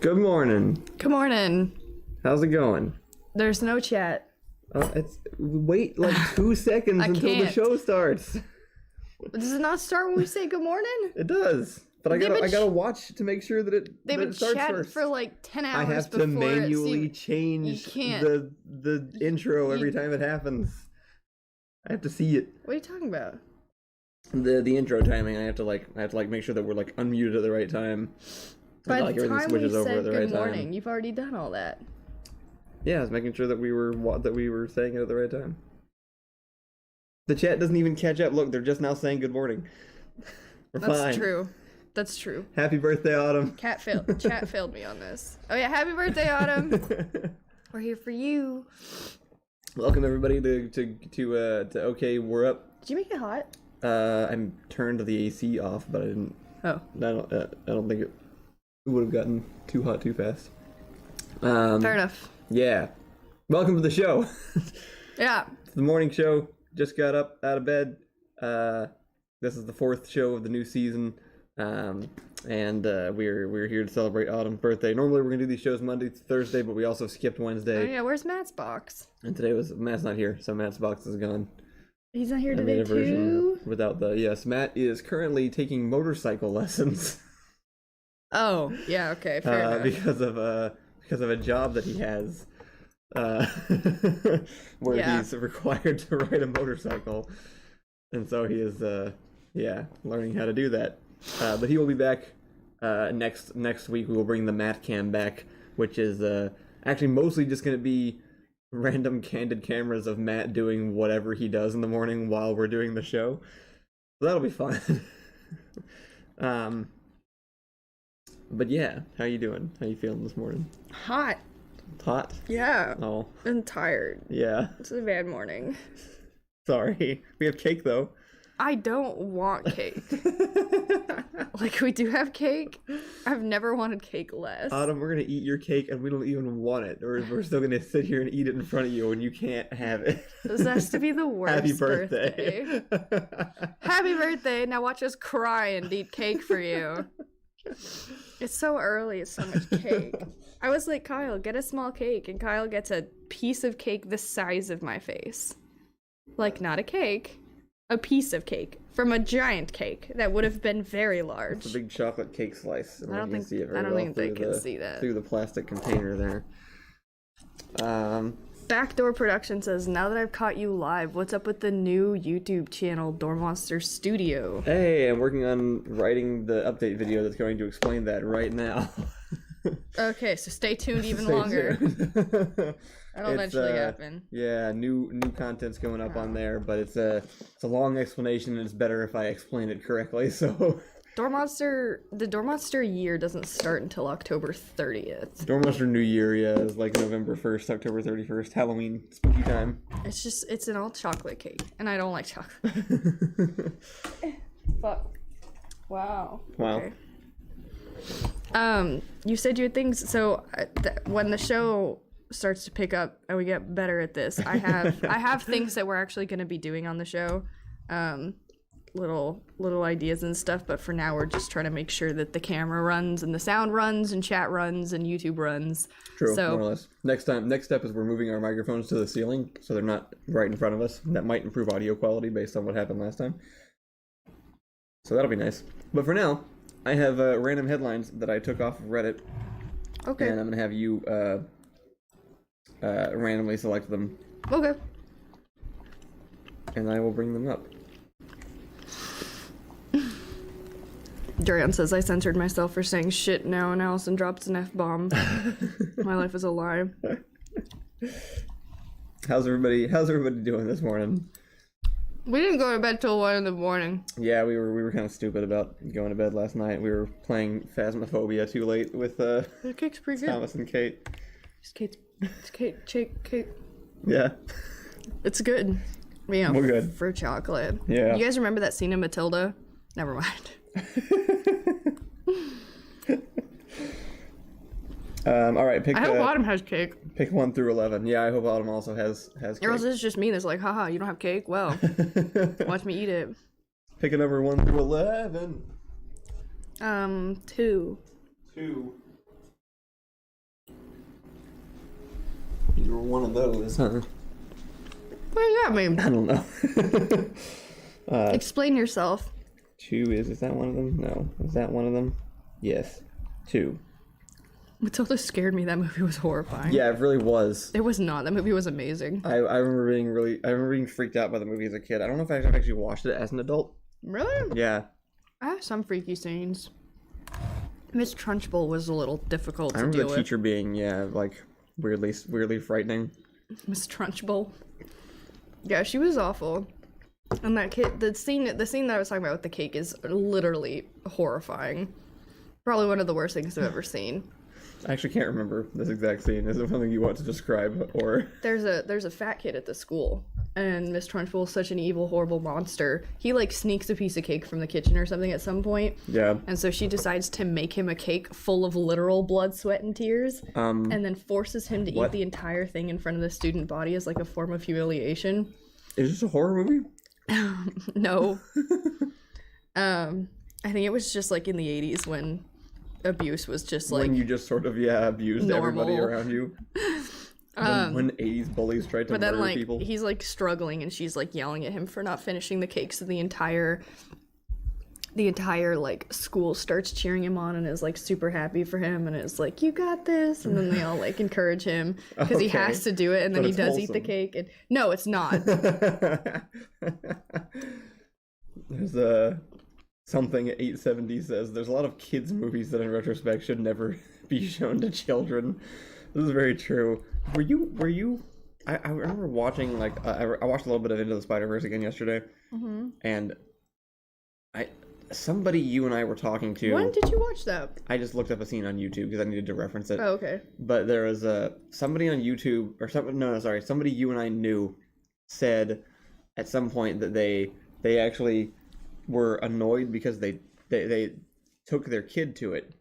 Good morning. Good morning. How's it going? There's no chat. Wait like 2 seconds until the show starts. Does it not start when we say good morning? It does, but I gotta watch to make sure that it starts first. For like 10 hours. I have to manually change the intro every time it happens. I have to see it. What are you talking about? The intro timing. I have to make sure that we're like unmuted at the right time. By the time we said good morning, you've already done all that. Yeah, I was making sure that we were saying it at the right time. The chat doesn't even catch up. Look, they're just now saying good morning. We're fine. That's true. That's true. Happy birthday, Autumn. Chat failed me on this. Oh yeah, happy birthday, Autumn. We're here for you. Welcome everybody to Okay, We're Up. Did you make it hot? I turned the AC off, but I didn't. Oh. I don't think it would have gotten too hot too fast. Fair enough. Yeah. Welcome to the show. Yeah. It's the morning show. Just got up out of bed. This is the 4th show of the new season. And we're here to celebrate Autumn's birthday. Normally we're gonna do these shows Monday to Thursday, but we also skipped Wednesday. Oh yeah, where's Matt's box? And today Matt's not here, so Matt's box is gone. He's not here today too? Without yes, Matt is currently taking motorcycle lessons. Oh, yeah, okay, fair enough. Because of a job that he has, where he's required to ride a motorcycle, and so he is, learning how to do that. But he will be back next week. We will bring the Matt Cam back, which is actually mostly just going to be random candid cameras of Matt doing whatever he does in the morning while we're doing the show. So that'll be fun. But yeah, how you doing? How you feeling this morning? Hot. Hot? Yeah. Oh. I'm tired. Yeah. It's a bad morning. Sorry. We have cake though. I don't want cake. Like, we do have cake. I've never wanted cake less. Autumn, we're gonna eat your cake and we don't even want it. Or we're still gonna sit here and eat it in front of you and you can't have it. This has to be the worst. Happy birthday. Happy birthday. Now watch us cry and eat cake for you. It's so early, it's so much cake. I was like, Kyle, get a small cake, and Kyle gets a piece of cake the size of my face. Like, not a cake, a piece of cake from a giant cake that would have been very large. It's a big chocolate cake slice. I don't think they can see that. Through the plastic container there. Backdoor Production says, now that I've caught you live, what's up with the new YouTube channel, Door Monster Studio? Hey, I'm working on writing the update video that's going to explain that right now. Okay, so stay tuned even longer. That'll eventually happen. Yeah, new content's going up on there, but it's a long explanation and it's better if I explain it correctly, so... The Door Monster year doesn't start until October 30th. Door Monster New Year, is like November 1st, October 31st, Halloween, spooky time. It's an all chocolate cake, and I don't like chocolate. Fuck. Wow. Okay. You said you had things, so when the show starts to pick up and we get better at this, I have things that we're actually going to be doing on the show. Little ideas and stuff, but for now we're just trying to make sure that the camera runs and the sound runs and chat runs and YouTube runs. True, so, more or less. Next step is we're moving our microphones to the ceiling so they're not right in front of us. That might improve audio quality based on what happened last time. So that'll be nice. But for now, I have random headlines that I took off of Reddit. Okay. And I'm gonna have you randomly select them. Okay. And I will bring them up. Durian says, I censored myself for saying shit now, and Allison drops an F-bomb. My life is a lie. How's everybody doing this morning? We didn't go to bed till 1 in the morning. Yeah, we were kind of stupid about going to bed last night. We were playing Phasmophobia too late with the cake's pretty good. Thomas and Kate. It's Kate. Yeah. It's good. Yeah, we're good. For chocolate. Yeah. You guys remember that scene in Matilda? Never mind. All right, I hope Autumn has cake. Pick 1 through 11. Yeah, I hope Autumn also has cake. Or else it's just me that's like, haha, you don't have cake? Well, watch me eat it. Pick a number 1 through 11. 2. 2. You were one of those, huh? What does that mean? I don't know. Explain yourself. 2 is that one of them? No. Is that one of them? Yes. 2. Matilda scared me. That movie was horrifying. Yeah, it really was. It was not. That movie was amazing. I remember being freaked out by the movie as a kid. I don't know if I've actually watched it as an adult. Really? Yeah. I have some freaky scenes. Miss Trunchbull was a little difficult to I deal remember the with. teacher being, like, weirdly frightening. Miss Trunchbull. Yeah, she was awful. And that kid, the scene that I was talking about with the cake is literally horrifying. Probably one of the worst things I've ever seen. I actually can't remember this exact scene. Is it something you want to describe, or? There's a fat kid at the school, and Miss Trunchbull is such an evil, horrible monster. He like sneaks a piece of cake from the kitchen or something at some point. Yeah. And so she decides to make him a cake full of literal blood, sweat, and tears, and then forces him to eat the entire thing in front of the student body as like a form of humiliation. Is this a horror movie? No. I think it was just like in the 80s when abuse was just like when you just sort of abused normal. everybody around you. When 80s bullies tried to murder like, people. he's like struggling and she's like yelling at him for not finishing the cake, so the entire like school starts cheering him on and is like super happy for him and is like, you got this, and then they all like encourage him because he has to do it, and then he does eat the cake. And no, it's not. There's something at 870 says there's a lot of kids movies that in retrospect should never be shown to children. This is very true. Were you I remember watching like I watched a little bit of Into the Spider-Verse again yesterday, and somebody you and I were talking to. When did you watch that? I just looked up a scene on YouTube because I needed to reference it. Oh, okay. But there was somebody on YouTube or something. No, sorry, somebody you and I knew said at some point that they actually were annoyed because they took their kid to it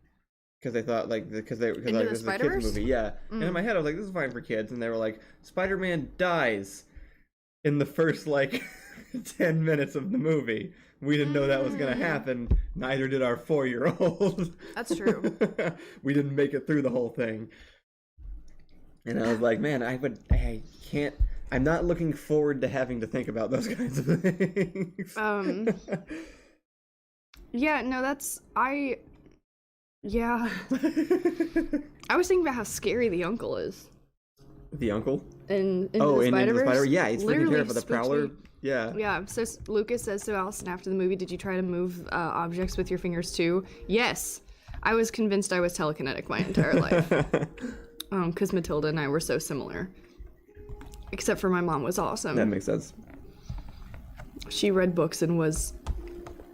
because they thought like because it was a kids movie. Yeah. And in my head I was like, this is fine for kids, and they were like, Spider-Man dies in the first like 10 minutes of the movie. We didn't know that was gonna happen. Neither did our 4-year-old. That's true. We didn't make it through the whole thing. And I was like, man, I can't. I'm not looking forward to having to think about those kinds of things. Yeah, no, yeah. I was thinking about how scary the uncle is. The uncle? In the Spider-Verse? Yeah, he's freaking terrible. The Prowler. Me. Yeah. Yeah, so Lucas says to Allison after the movie, did you try to move objects with your fingers too? Yes. I was convinced I was telekinetic my entire life. Because Matilda and I were so similar. Except for my mom was awesome. That makes sense. She read books and was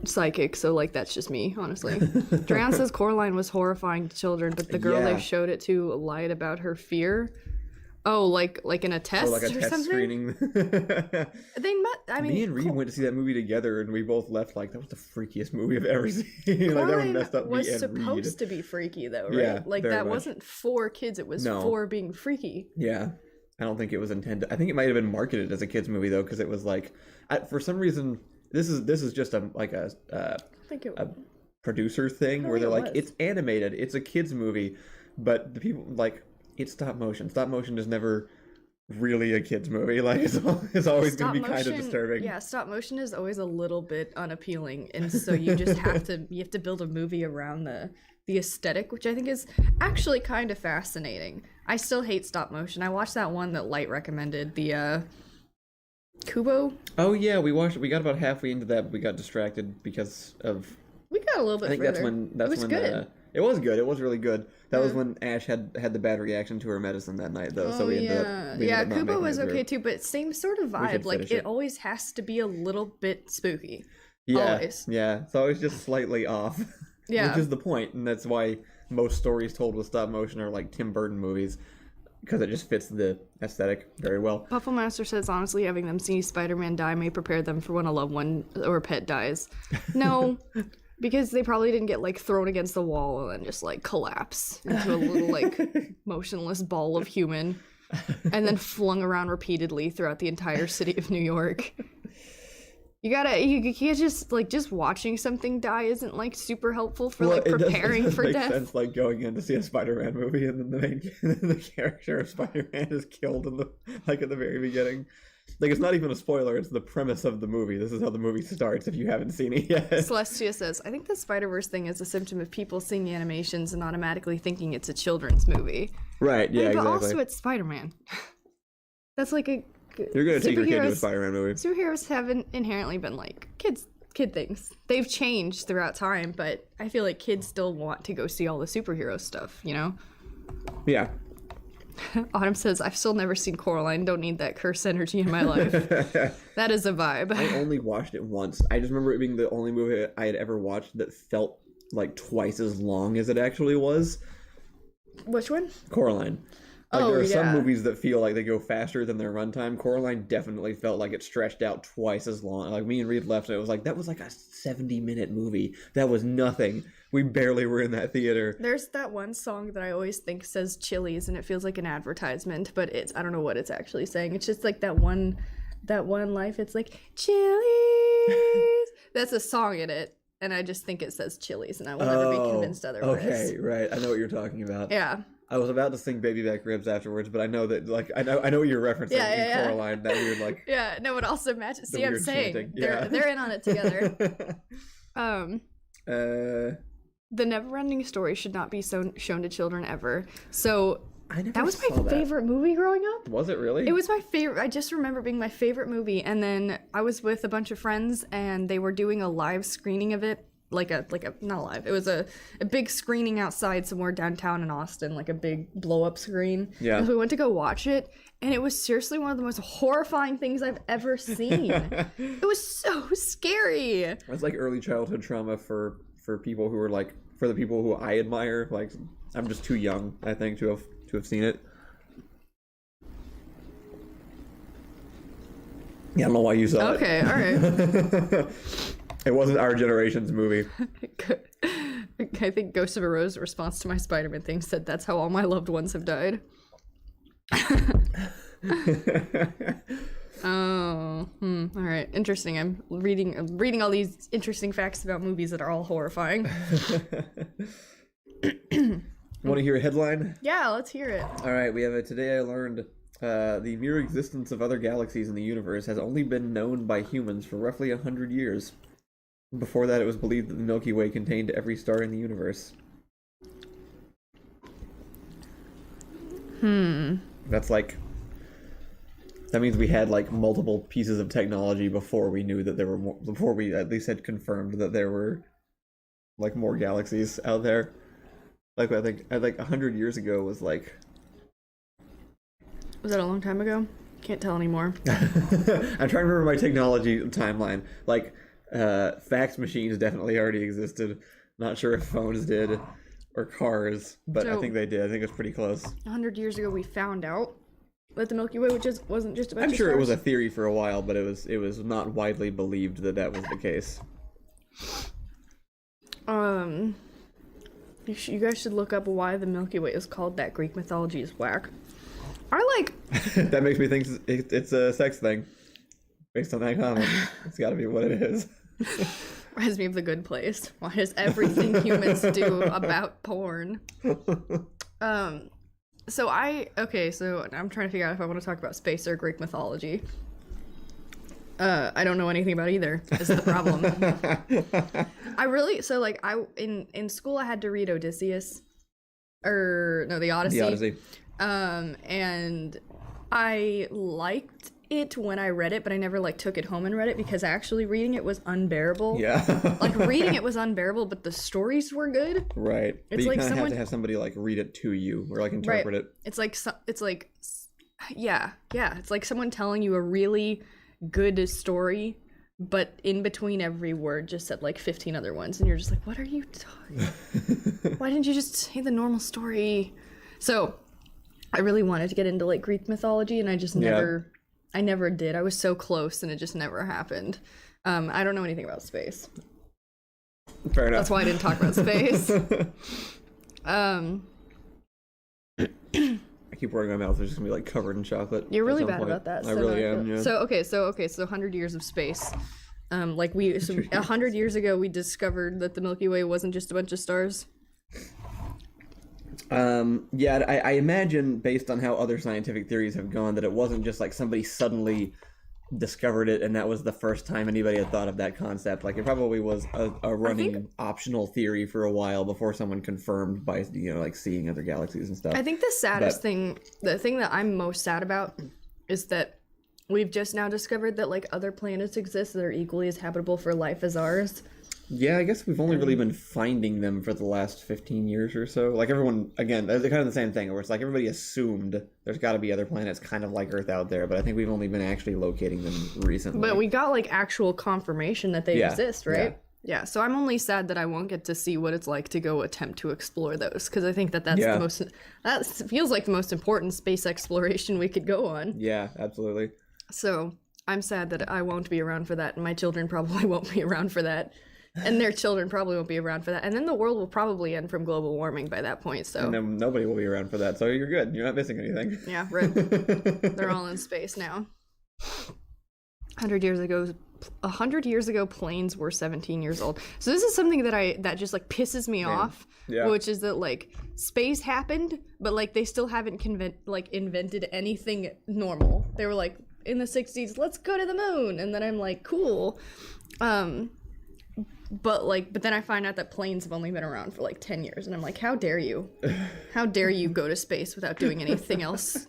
psychic, so like that's just me, honestly. Drayon says Coraline was horrifying to children, but the girl they showed it to lied about her fear. Oh, like in a test like a or test something? Screening. Me and Reed went to see that movie together, and we both left like, that was the freaking movie I've ever seen. Like, that one messed up me and Reed. Was supposed to be freaky though, right? Yeah, like that much. Wasn't for kids, it was for being freaky. Yeah. I don't think it was intended. I think it might have been marketed as a kids movie though, because it was like, for some reason, this is just a producer thing where they're like, it's animated, it's a kids movie, but the people like, it's stop motion. Stop motion is never really a kids movie. Like it's always going to be kind of disturbing. Yeah, stop motion is always a little bit unappealing, and so you just have to build a movie around the aesthetic, which I think is actually kind of fascinating. I still hate stop motion. I watched that one that Light recommended, the Kubo. Oh yeah, we got about halfway into that, but we got distracted because of. We got a little bit. I think further. That's when. Good. It was good. It was really good. That was when Ash had the bad reaction to her medicine that night, though. So we ended up. Kubo was okay too, but same sort of vibe. Like it always has to be a little bit spooky. Yeah. Always. Yeah. It's always just slightly off. Yeah. Which is the point, and that's why most stories told with stop motion are like Tim Burton movies, because it just fits the aesthetic very well. Pufflemaster says, honestly, having them see Spider-Man die may prepare them for when a loved one or pet dies. No, because they probably didn't get like thrown against the wall and then just like collapse into a little like motionless ball of human and then flung around repeatedly throughout the entire city of New York. You can't just watching something die isn't like super helpful for like preparing for death. It death. makes sense, like going in to see a Spider-Man movie and then the character of Spider-Man is killed at the very beginning. Like, it's not even a spoiler, it's the premise of the movie. This is how the movie starts if you haven't seen it yet. Celestia says, I think the Spider-Verse thing is a symptom of people seeing animations and automatically thinking it's a children's movie. Right, yeah, but exactly. also it's Spider-Man. That's like a... You're gonna take your kid to a Spider-Man movie. Superheroes haven't inherently been like kid things. They've changed throughout time, but I feel like kids still want to go see all the superhero stuff, you know? Yeah. Autumn says, I've still never seen Coraline. Don't need that curse energy in my life. That is a vibe. I only watched it once. I just remember it being the only movie I had ever watched that felt like twice as long as it actually was. Which one? Coraline. Like, there are some movies that feel like they go faster than their runtime. Coraline definitely felt like it stretched out twice as long. Like, me and Reed left, and it was like, that was like a 70-minute movie. That was nothing. We barely were in that theater. There's that one song that I always think says Chili's, and it feels like an advertisement, but I don't know what it's actually saying. It's just like that one life. It's like, Chili's. That's a song in it, and I just think it says Chili's, and I will never be convinced otherwise. Okay, right. I know what you're talking about. Yeah. I was about to sing Baby Back Ribs afterwards, but I know that, like, I know what you're referencing in Coraline, that weird, like... Yeah, no, it also matches. See, I'm saying, chanting. Yeah. they're in on it together. The Never-Ending Story should not be shown to children ever. So, that was my favorite movie growing up. Was it really? It was my favorite. I just remember being my favorite movie, and then I was with a bunch of friends, and they were doing a live screening of it. Not live. It was a big screening outside somewhere downtown in Austin, like a big blow-up screen. Yeah. And so we went to go watch it, and it was seriously one of the most horrifying things I've ever seen. It was so scary. It's like early childhood trauma for people who are like, for the people who I admire. Like, I'm just too young, I think, to have seen it. Yeah, I don't know why you saw it. Okay, all right. It wasn't our generation's movie. I think Ghost of a Rose, in response to my Spider-Man thing, said that's how all my loved ones have died. All right, interesting. I'm reading all these interesting facts about movies that are all horrifying. Want to hear a headline? Yeah, let's hear it. All right, we have a Today I Learned. The mere existence of other galaxies in the universe has only been known by humans for roughly 100 years. Before that, it was believed that the Milky Way contained every star in the universe. That's like... That means we had, like, multiple pieces of technology before we knew that there were more... Before we at least had confirmed that there were, like, more galaxies out there. Like, I think 100 years ago was, like... Was that a long time ago? Can't tell anymore. I'm trying to remember my technology timeline. Like... fax machines definitely already existed. Not sure if phones did or cars, but I think they did. I think it was pretty close. 100 years ago, we found out that the Milky Way wasn't just a bunch I'm of sure stars. it was a theory for a while, but it was not widely believed that was the case. You guys should look up why the Milky Way is called that. Greek mythology is whack. That makes me think it's a sex thing. Based on that comment, it's got to be what it is. Reminds me of The Good Place. Why does everything humans do about porn? So I'm trying to figure out if I want to talk about space or Greek mythology. I don't know anything about either. Is the problem. In school I had to read Odysseus. The Odyssey. The Odyssey. And I liked it when I read it, but I never took it home and read it because actually reading it was unbearable. Yeah. Reading it was unbearable, but the stories were good. Right. But you kind of have to have somebody read it to you or interpret it. It's like it's like someone telling you a really good story, but in between every word just said 15 other ones, and you're just like, what are you talking? Why didn't you just say the normal story? So I really wanted to get into Greek mythology, and I just I never did. I was so close, and it just never happened. I don't know anything about space. Fair enough. That's why I didn't talk about space. I keep worrying my mouth is just gonna be covered in chocolate. You're really bad about that. I really am. Yeah. So 100 years of space. Like 100 years ago, we discovered that the Milky Way wasn't just a bunch of stars. Yeah, I imagine, based on how other scientific theories have gone, that it wasn't just like somebody suddenly discovered it and that was the first time anybody had thought of that concept. Like, it probably was a running optional theory for a while before someone confirmed by, like seeing other galaxies and stuff. I think the saddest thing, the thing that I'm most sad about, is that we've just now discovered that like other planets exist that are equally as habitable for life as ours. Yeah, I guess we've only really been finding them for the last 15 years or so. Like, everyone, again, they're kind of the same thing, where it's like everybody assumed there's got to be other planets kind of like Earth out there, but I think we've only been actually locating them recently. But we got like actual confirmation that they exist, right? Yeah, so I'm only sad that I won't get to see what it's like to go attempt to explore those, because I think that's the most, that feels like the most important space exploration we could go on. Yeah, absolutely. So I'm sad that I won't be around for that, and my children probably won't be around for that. And their children probably won't be around for that. And then the world will probably end from global warming by that point, so... And then nobody will be around for that, so you're good. You're not missing anything. Yeah, right. They're all in space now. 100 years ago, planes were 17 years old. So this is something that just, like, pisses me off, which is that, like, space happened, but, like, they still haven't invented anything normal. They were like, in the 60s, let's go to the moon! And then I'm like, cool. But then I find out that planes have only been around for like 10 years, and I'm like, how dare you? How dare you go to space without doing anything else?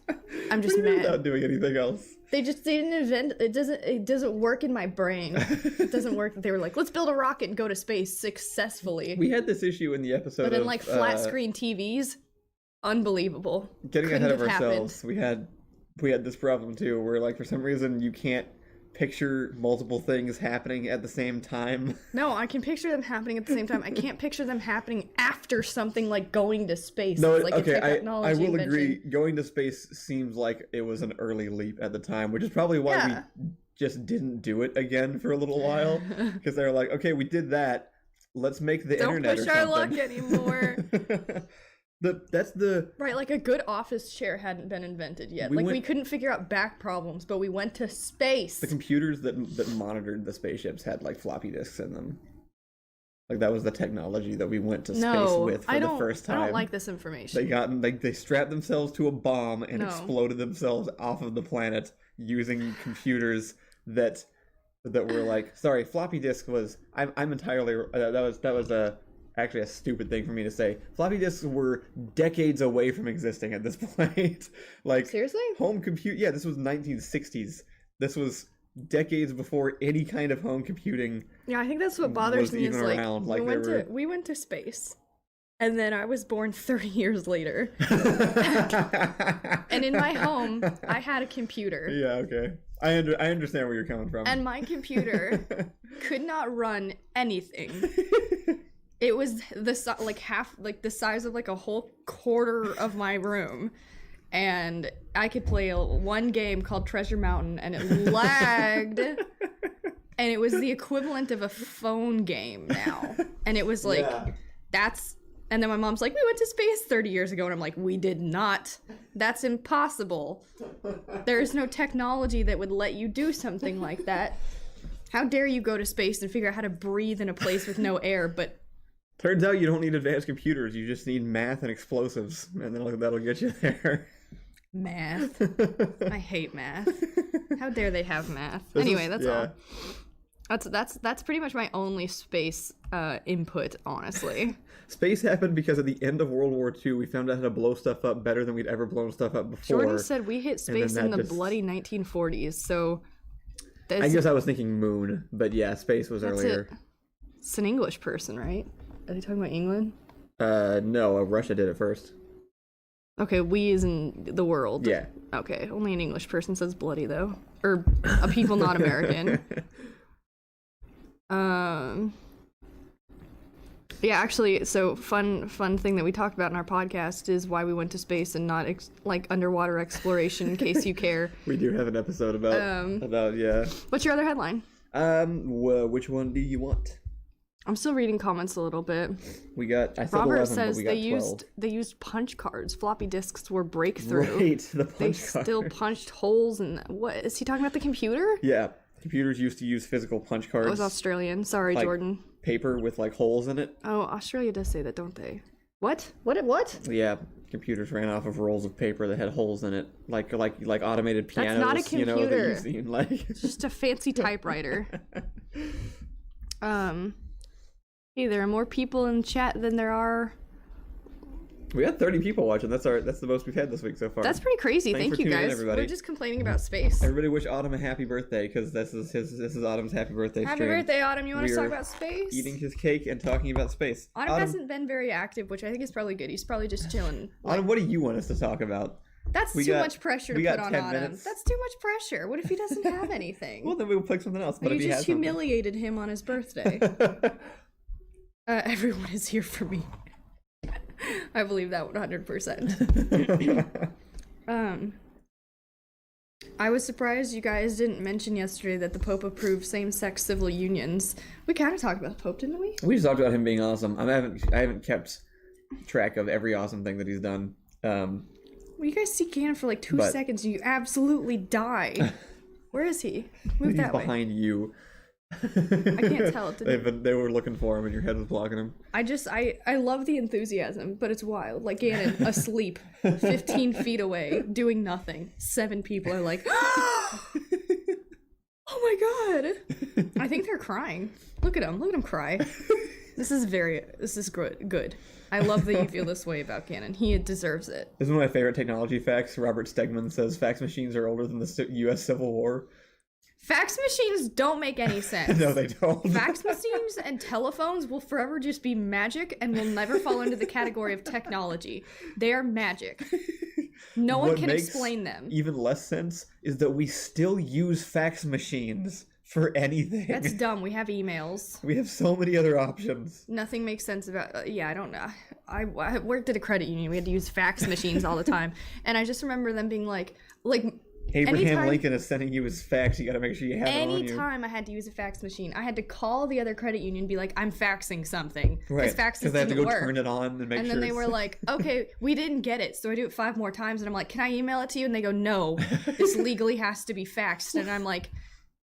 I'm just mad. Without doing anything else. They didn't invent it. Doesn't work in my brain. It doesn't work. They were like, let's build a rocket and go to space successfully. We had this issue in the episode. But then like flat screen TVs, unbelievable. Getting ahead of ourselves. We had this problem too, where like for some reason you can't picture multiple things happening at the same time. No, I can picture them happening at the same time. I can't picture them happening after something like going to space. No, like okay, I will invention. agree. Going to space seems like it was an early leap at the time, which is probably why we just didn't do it again for a little while. Because they were like, okay, we did that. Let's make the internet or something. Don't push our luck anymore. That's the right, like a good office chair hadn't been invented yet. We couldn't figure out back problems, but we went to space. The computers that monitored the spaceships had like floppy disks in them. Like that was the technology that we went to space with for the first time. I don't like this information. They strapped themselves to a bomb and exploded themselves off of the planet using computers that were like, sorry, floppy disk was I'm entirely that was actually a stupid thing for me to say. Floppy disks were decades away from existing at this point. Like, seriously? Home compute. Yeah, this was 1960s. This was decades before any kind of home computing. Yeah, I think that's what bothers me is like, around. we went to space, and then I was born 30 years later. And in my home, I had a computer. Yeah, okay. I understand where you're coming from. And my computer could not run anything. It was the size of like a whole quarter of my room, and I could play one game called Treasure Mountain, and it lagged, and it was the equivalent of a phone game now, and it was like and then my mom's like, we went to space 30 years ago, and I'm like, we did not. That's impossible. There is no technology that would let you do something like that. How dare you go to space and figure out how to breathe in a place with no air, but... Turns out you don't need advanced computers. You just need math and explosives, and then that'll get you there. Math. I hate math. How dare they have math? Anyway, that's all. That's pretty much my only space input, honestly. Space happened because at the end of World War II, we found out how to blow stuff up better than we'd ever blown stuff up before. Jordan said we hit space in the bloody 1940s, so... I guess I was thinking moon, but yeah, space was earlier. It's an English person, right? Are they talking about England? No, Russia did it first. Okay, we is in the world. Yeah. Okay, only an English person says bloody, though. Or a people not American. Yeah, actually, so fun thing that we talked about in our podcast is why we went to space and not underwater exploration, in case you care. We do have an episode about yeah. What's your other headline? Which one do you want? I'm still reading comments a little bit. We got. I said Robert 11, says but we got 12. they used punch cards. Floppy disks were breakthrough. Right, the punch They card. still punched holes in. What is he talking about? The computer? Yeah, computers used to use physical punch cards. I was Australian. Sorry, like, Jordan. Paper with like holes in it. Oh, Australia does say that, don't they? What? What? Yeah, computers ran off of rolls of paper that had holes in it, like automated pianos. That's not a computer. You know, that you've seen, like It's just a fancy typewriter. Hey, there are more people in chat than there are. We had 30 people watching. That's the most we've had this week so far. That's pretty crazy. Thank you, guys. Everybody. We're just complaining about space. Everybody wish Autumn a happy birthday, because this is Autumn's happy birthday Happy stream. birthday, Autumn. You want to talk about space? Eating his cake and talking about space. Autumn hasn't been very active, which I think is probably good. He's probably just chilling. Autumn, what do you want us to talk about? That's too much pressure to put on 10 Autumn. minutes. That's too much pressure. What if he doesn't have anything? Well, then we'll pick something else. But you if he just has humiliated him on his birthday. Everyone is here for me. I believe that 100%. I was surprised you guys didn't mention yesterday that the Pope approved same-sex civil unions. We kind of talked about the Pope, didn't we? We just talked about him being awesome. I haven't kept track of every awesome thing that he's done. Well, you guys see Gannon for like 2 seconds and you absolutely die. Where is he? Move that way. He's behind you. I can't tell. They were looking for him and your head was blocking him. I love the enthusiasm, but it's wild. Like Gannon asleep 15 feet away doing nothing. 7 people are like, oh my god. I think they're crying. Look at them cry. This is good. I love that you feel this way about Gannon. He deserves it. This is one of my favorite technology facts. Robert Stegman says fax machines are older than the U.S. Civil War. Fax machines don't make any sense. No, they don't. Fax machines and telephones will forever just be magic and will never fall into the category of technology. They are magic. No one can explain them. Even less sense is that we still use fax machines for anything. That's dumb. We have emails. We have so many other options. Nothing makes sense about... I don't know. I worked at a credit union. We had to use fax machines all the time. And I just remember them being like Abraham Lincoln is sending you his fax. You gotta make sure you have it on you. Anytime I had to use a fax machine, I had to call the other credit union and be like, I'm faxing something. Right. Because they had to go work. turn it on and make sure. And then they were like, okay, we didn't get it. So I do it 5 more times. And I'm like, can I email it to you? And they go, no, this legally has to be faxed. And I'm like,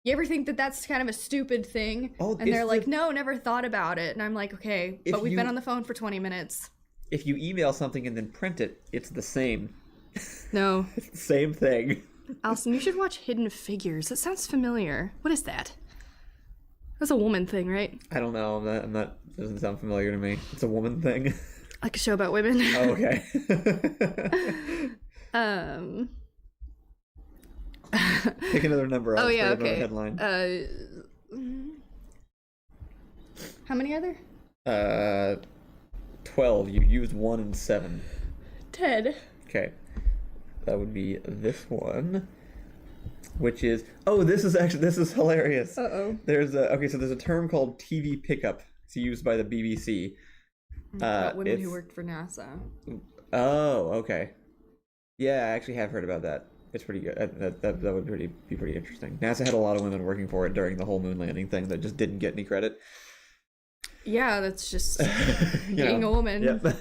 you ever think that that's kind of a stupid thing? Oh, and they're like, no, never thought about it. And I'm like, okay, but we've been on the phone for 20 minutes. If you email something and then print it, it's the same. No. It's the same thing. Allison, you should watch Hidden Figures. That sounds familiar. What is that? That's a woman thing, right? I don't know. I'm not. Doesn't sound familiar to me. It's a woman thing. Like a show about women. Oh, okay. Pick another number. Oh yeah, okay. Headline. How many are there? 12. You used 1 and 7. 10. Okay. That would be this one, which is this is hilarious. There's a term called TV pickup. It's used by the BBC. About women who worked for NASA. Oh, okay. Yeah, I actually have heard about that. It's pretty good. That would be pretty interesting. NASA had a lot of women working for it during the whole moon landing thing that just didn't get any credit. Yeah, that's just being a woman. Yep.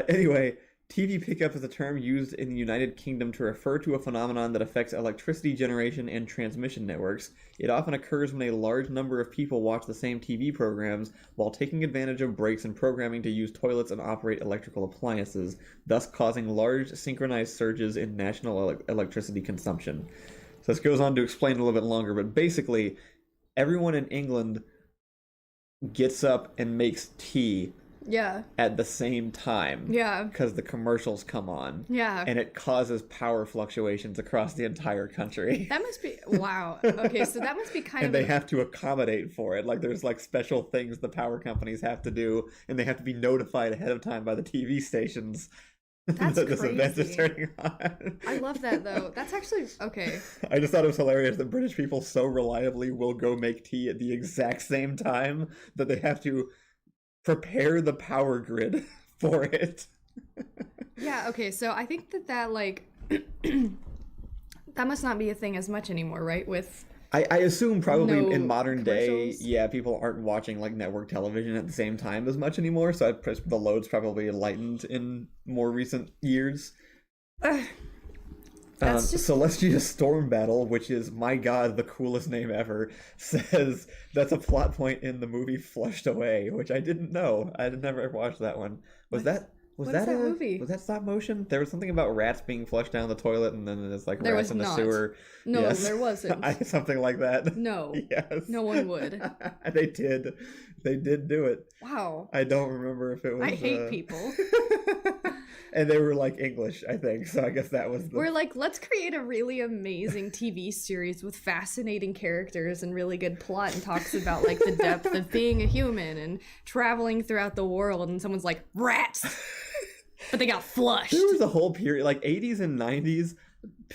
Anyway, TV pickup is a term used in the United Kingdom to refer to a phenomenon that affects electricity generation and transmission networks. It often occurs when a large number of people watch the same TV programs while taking advantage of breaks in programming to use toilets and operate electrical appliances, thus causing large synchronized surges in national electricity consumption. So this goes on to explain a little bit longer, but basically, everyone in England gets up and makes tea at the same time. Yeah. Because the commercials come on. Yeah. And it causes power fluctuations across the entire country. That must be... Wow. Okay, so that must be kind of... And they have to accommodate for it. Like, there's, like, special things the power companies have to do, and they have to be notified ahead of time by the TV stations. That's that crazy. This event is turning on. I love that, though. That's actually... Okay. I just thought it was hilarious that British people so reliably will go make tea at the exact same time that they have to prepare the power grid for it. Yeah, okay, so I think that like that must not be a thing as much anymore, right? With I assume probably in modern day, people aren't watching like network television at the same time as much anymore, so the load's probably lightened in more recent years. That's just Celestia Storm Battle, which is, my god, the coolest name ever, says that's a plot point in the movie Flushed Away, which I didn't know. I had never watched that one. Was What? that was What that is that a movie? was that stop motion? There was something about rats being flushed down the toilet, and then there's like There rats was in the not. sewer. No, Yes. there wasn't. Something like that. No. Yes. No one would. They did. They did do it. Wow. I don't remember if it was. I hate people. And they were like English, I think. So I guess that was the. We're like, let's create a really amazing TV series with fascinating characters and really good plot and talks about like the depth of being a human and traveling throughout the world. And someone's like, rats! But they got flushed. There was a whole period, like 80s and 90s,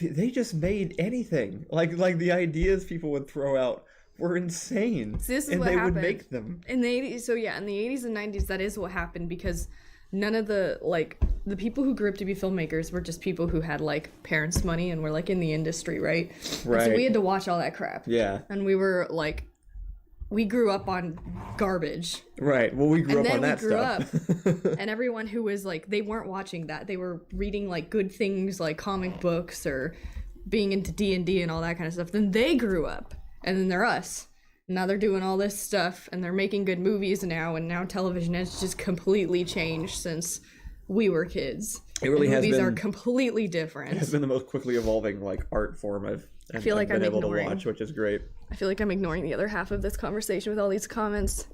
they just made anything. Like the ideas people would throw out were insane. So this is and what they happened. would make them. In the 80s, so yeah, in the 80s and 90s, that is what happened because none of the, like, the people who grew up to be filmmakers were just people who had, like, parents' money and were, like, in the industry, right? Right. And so we had to watch all that crap. Yeah. And we were, like, we grew up on garbage. Right. Well, we grew And up on then that we grew stuff. up, and everyone who was, like, they weren't watching that. They were reading, like, good things, like comic books or being into D&D and all that kind of stuff. Then they grew up, and then they're us. Now they're doing all this stuff, and they're making good movies now, and now television has just completely changed since we were kids. It really and has movies been. are completely different. It has been the most quickly evolving like art form I feel like been I'm able ignoring. to watch, which is great. I feel like I'm ignoring the other half of this conversation with all these comments.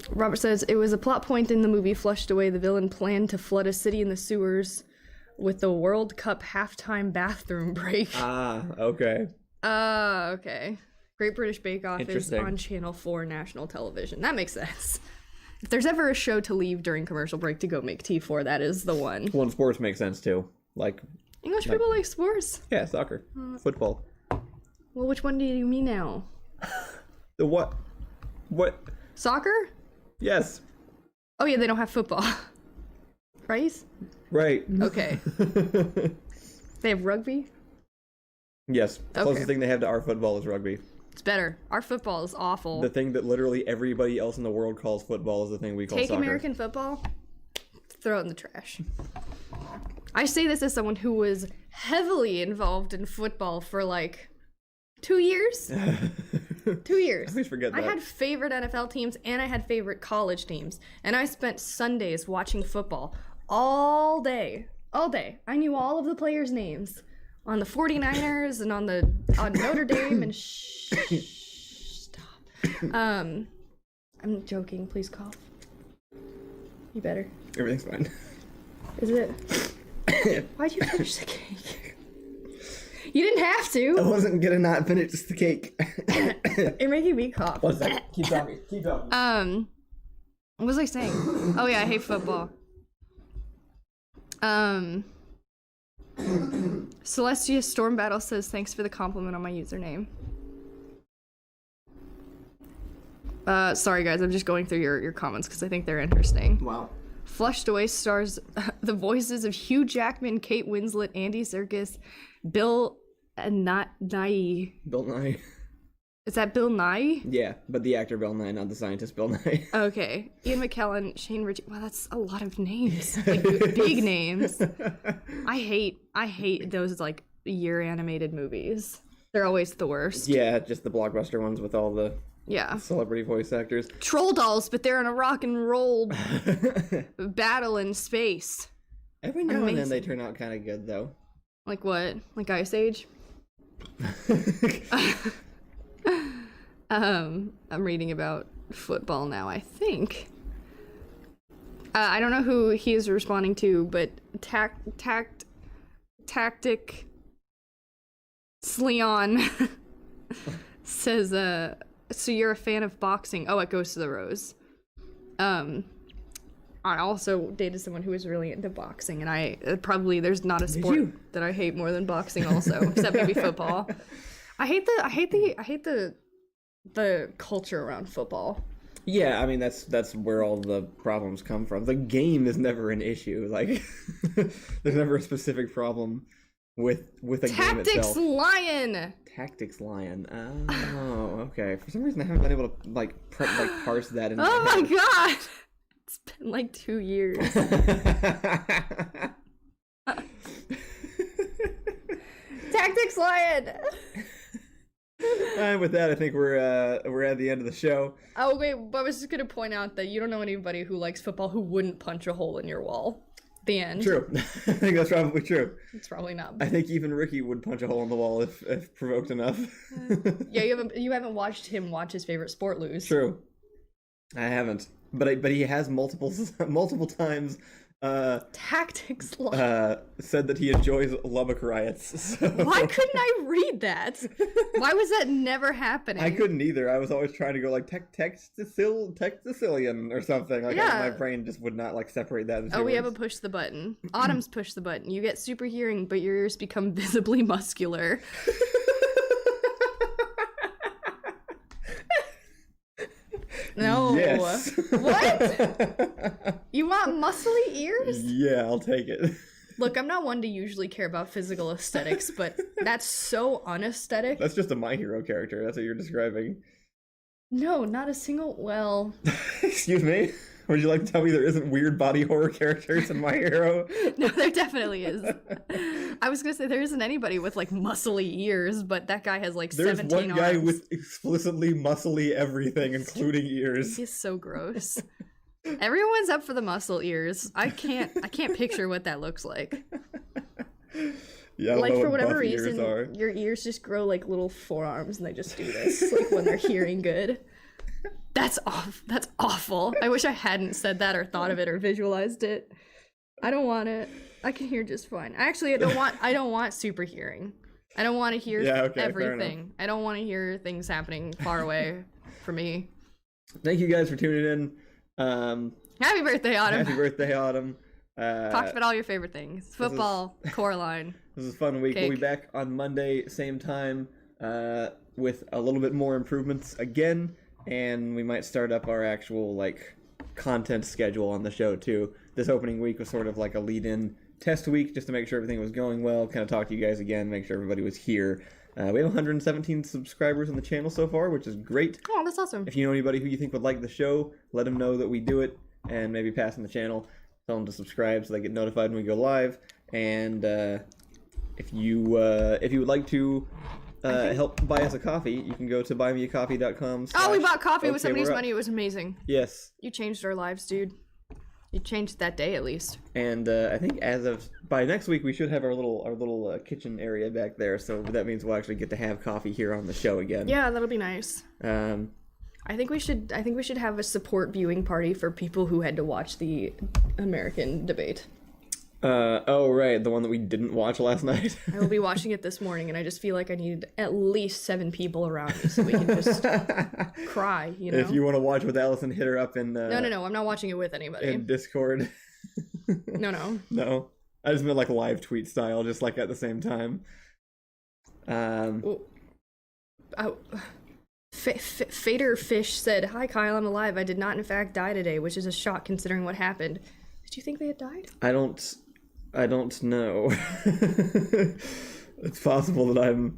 Robert says, it was a plot point in the movie Flushed Away. The villain planned to flood a city in the sewers with the World Cup halftime bathroom break. Ah, okay. Okay. Great British Bake Off is Interesting. on Channel 4 national television. That makes sense. If there's ever a show to leave during commercial break to go make tea for, that is the one. Well, and sports makes sense too. Like, English people like sports. yeah, soccer, football. Well, which one do you mean now? The what? What? Soccer? Yes. Oh yeah, they don't have football. Right? Right. Okay. They have rugby? Yes. Okay. Closest thing they have to our football is rugby. It's better. Our football is awful. The thing that literally everybody else in the world calls football is the thing we call Take soccer. American football, throw it in the trash. I say this as someone who was heavily involved in football for like 2 years. 2 years. I always forget that. I had favorite NFL teams and I had favorite college teams. And I spent Sundays watching football all day. All day. I knew all of the players' names on the 49ers and on Notre Dame and stop. I'm joking. Please cough. You better. Everything's fine. Is it? Why'd you finish the cake? You didn't have I to. wasn't gonna not finish the cake. You're making me cough. One second. Keep talking. Keep talking. What was I saying? Oh yeah, I hate football. Celestia Storm Battle says thanks for the compliment on my username. Sorry guys, I'm just going through your comments because I think they're interesting. Wow. Flushed Away stars the voices of Hugh Jackman, Kate Winslet, Andy Serkis, Bill Nye. Bill Nye. Is that Bill Nye? Yeah, but the actor Bill Nye, not the scientist Bill Nye. Okay. Ian McKellen, Shane Ritchie. Wow, that's a lot of names. Like big names. I hate those like year animated movies. They're always the worst. Yeah, just the blockbuster ones with all the Yeah. celebrity voice actors. Troll dolls, but they're in a rock and roll battle in space. Every now and then Amazing. they turn out kind of good, though. Like what? Like Ice Age? I'm reading about football now, I think. I don't know who he is responding to, but Tactic Sleon says, so you're a fan of boxing. Oh, it goes to the rose. I also dated someone who was really into boxing, and I probably there's not a sport that I hate more than boxing also, except maybe football. I hate the culture around football. Yeah, I mean that's where all the problems come from. The game is never an issue. Like there's never a specific problem with a game itself. Tactics Lion. Tactics Lion. Oh, okay. For some reason I haven't been able to parse that in Oh my head. god. It's been like 2 years. Tactics Lion! And with that, I think we're at the end of the show. Oh, wait, but I was just going to point out that you don't know anybody who likes football who wouldn't punch a hole in your wall. The end. True. I think that's probably true. It's probably not. I think even Ricky would punch a hole in the wall if provoked enough. Yeah, you haven't watched him watch his favorite sport lose. True. I haven't. But he has multiple times Tactics Lion. said that he enjoys Lubbock riots. So. Why couldn't I read that? Why was that never happening? I couldn't either. I was always trying to go like Textilian or something. Like my brain just would not like separate that into we words. haven't pushed the button. Autumn's pushed the button. You get super hearing, but your ears become visibly muscular. No. Yes. What? You want muscly ears? Yeah, I'll take it. Look, I'm not one to usually care about physical aesthetics, but that's so unaesthetic. That's just a My Hero character. That's what you're describing. No, not a single. Well. Excuse me? Would you like to tell me there isn't weird body horror characters in My Hero? No, there definitely is. I was gonna say there isn't anybody with like muscly ears, but that guy has like There's 17 arms. one guy with explicitly muscly everything, including ears. He's so gross. Everyone's up for the muscle ears. I can't picture what that looks like. Yeah, I don't like know for what whatever buff ears reason, are. your ears just grow like little forearms, and they just do this like when they're hearing good. That's awful. I wish I hadn't said that or thought of it or visualized it. I don't want it. I can hear just fine. Actually, I don't want super hearing. I don't want to hear everything. I don't want to hear things happening far away from me. Thank you guys for tuning in. Happy birthday, Autumn. Happy birthday, Autumn. Talked about all your favorite things. Football, Coraline. This is a fun week. Cake. We'll be back on Monday, same time, with a little bit more improvements again. And we might start up our actual, like, content schedule on the show, too. This opening week was sort of like a lead-in test week, just to make sure everything was going well, kind of talk to you guys again, make sure everybody was here. We have 117 subscribers on the channel so far, which is great. Oh, that's awesome. If you know anybody who you think would like the show, let them know that we do it, and maybe pass on the channel. Tell them to subscribe so they get notified when we go live. And if you would like to... help buy us a coffee, you can go to buymeacoffee.com. Oh, we bought coffee with somebody's money. It was amazing. Yes. You changed our lives, dude. You changed that day at least. And I think by next week we should have our little kitchen area back there. So that means we'll actually get to have coffee here on the show again. Yeah, that'll be nice. I think we should have a support viewing party for people who had to watch the American debate. Oh right, the one that we didn't watch last night. I will be watching it this morning, and I just feel like I need at least 7 people around me so we can just cry, you know? If you want to watch with Allison, hit her up in... No, I'm not watching it with anybody. In Discord. No. No. I just meant like live tweet style, just like at the same time. Fader Fish said, "Hi Kyle, I'm alive. I did not in fact die today, which is a shock considering what happened." Did you think they had died? I don't know. It's possible that I'm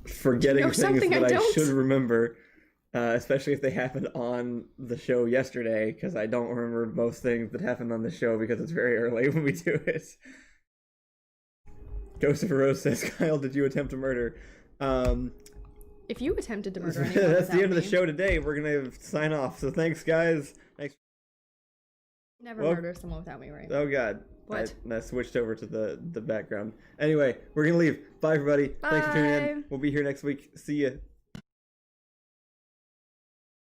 forgetting things that I should remember, especially if they happened on the show yesterday, because I don't remember most things that happened on the show because it's very early when we do it. Ghost of a Rose says, Kyle, did you attempt to murder? If you attempted to murder anyone that's the end of the me, show today. We're going to sign off. So thanks, guys. Thanks. Never murder someone without me, right? Oh, God. What? I switched over to the background. Anyway, we're going to leave. Bye, everybody. Bye. Thanks for tuning in. We'll be here next week. See ya.